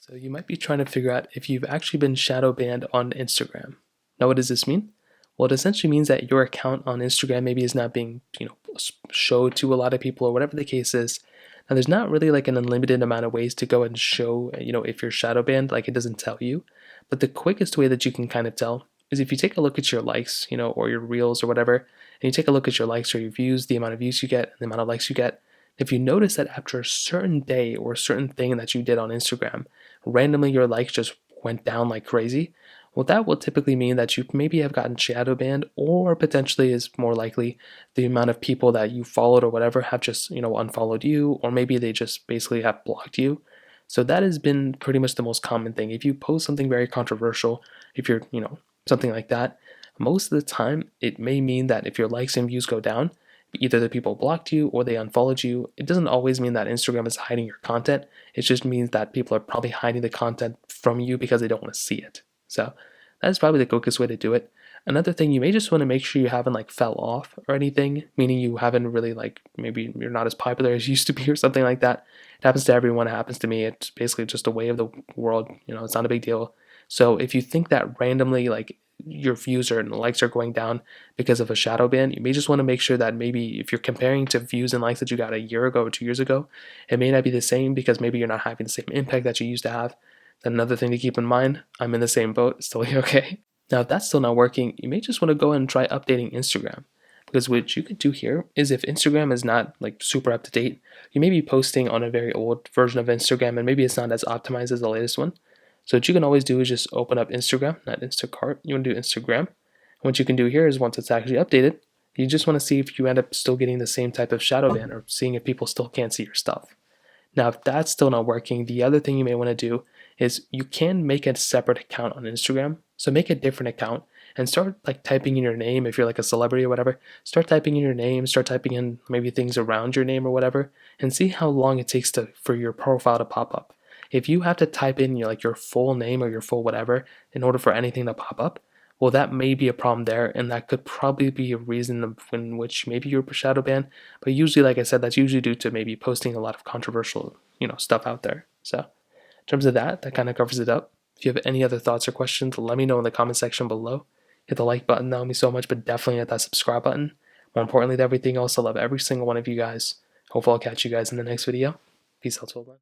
So you might be trying to figure out if you've actually been shadow banned on Instagram. Now, what does this mean? Well, it essentially means that your account on Instagram maybe is not being, showed to a lot of people or whatever the case is. Now, there's not really like an unlimited amount of ways to go and show, if you're shadow banned, like it doesn't tell you. But the quickest way that you can kind of tell is if you take a look at your likes, or your reels or whatever, and you take a look at your likes or your views, the amount of views you get, and the amount of likes you get. If you notice that after a certain day or a certain thing that you did on Instagram, randomly your likes just went down like crazy, well, that will typically mean that you maybe have gotten shadow banned, or potentially is more likely the amount of people that you followed or whatever have just, unfollowed you, or maybe they just basically have blocked you. So that has been pretty much the most common thing. If you post something very controversial, if you're, something like that, most of the time it may mean that if your likes and views go down, either the people blocked you or they unfollowed you. It doesn't always mean that Instagram is hiding your content. It just means that people are probably hiding the content from you because they don't want to see it. So that's probably the quickest way to do it. Another thing, you may just want to make sure you haven't like fell off or anything, meaning you haven't really like, maybe you're not as popular as you used to be or something like that. It happens to everyone. It happens to me. It's basically just a way of the world. It's not a big deal. So if you think that randomly like your views or likes are going down because of a shadow ban, you may just want to make sure that maybe if you're comparing to views and likes that you got a year ago or 2 years ago, it may not be the same because maybe you're not having the same impact that you used to have. Then another thing to keep in mind, I'm in the same boat, it's totally okay. Now, if that's still not working, you may just want to go ahead and try updating Instagram. Because what you could do here is if Instagram is not like super up to date, you may be posting on a very old version of Instagram and maybe it's not as optimized as the latest one. So what you can always do is just open up Instagram, not Instacart. You want to do Instagram. What you can do here is once it's actually updated, you just want to see if you end up still getting the same type of shadow ban or seeing if people still can't see your stuff. Now, if that's still not working, the other thing you may want to do is you can make a separate account on Instagram. So make a different account and start like typing in your name. If you're like a celebrity or whatever, start typing in your name, start typing in maybe things around your name or whatever, and see how long it takes for your profile to pop up. If you have to type in your full name or your full whatever in order for anything to pop up, well, that may be a problem there, and that could probably be a reason in which maybe you're shadow banned. But usually, like I said, that's usually due to maybe posting a lot of controversial, stuff out there. So, in terms of that kind of covers it up. If you have any other thoughts or questions, let me know in the comment section below. Hit the like button, that would mean so much, but definitely hit that subscribe button. More importantly than everything else, I love every single one of you guys. Hopefully, I'll catch you guys in the next video. Peace out, till then.